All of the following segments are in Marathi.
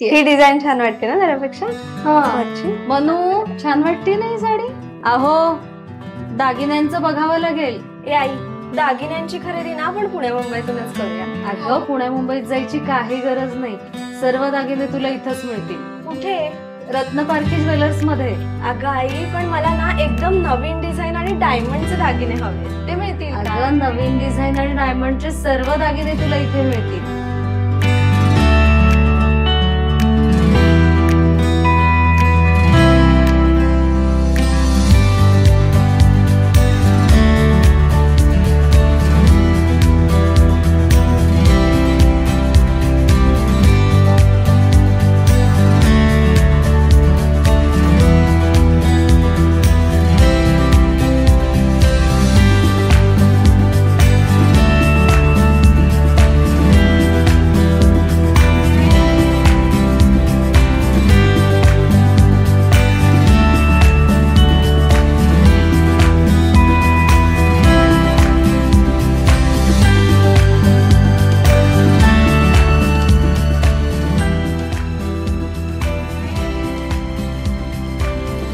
ही डिझाईन छान वाटते ना त्यापेक्षा. मनू छान वाटते नाही साडी. अहो दागिन्यांचं बघावं लागेल. ए आई, दागिन्यांची खरेदी ना आपण पुणे मुंबईतूनच करूया. अगं पुणे मुंबईत जायची काही गरज नाही. सर्व दागिने तुला इथंच मिळतील. कुठे? रत्नपारखी ज्वेलर्स मध्ये. अगं आई, पण मला ना एकदम नवीन डिझाईन आणि डायमंडचे दागिने हवे. ते मिळतील का? अगं नवीन डिझाईन आणि डायमंडचे सर्व दागिने तुला इथे मिळतील.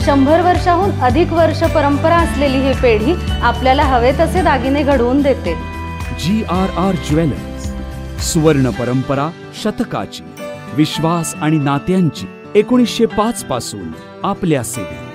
शंभर वर्षाहून अधिक वर्ष परंपरा असलेली ही पेढी आपल्याला हवे तसे दागिने घडवून देते. GRR ज्वेलर्स, सुवर्ण परंपरा शतकाची, विश्वास आणि नात्यांची 1905 पासून आपल्या सेवेत.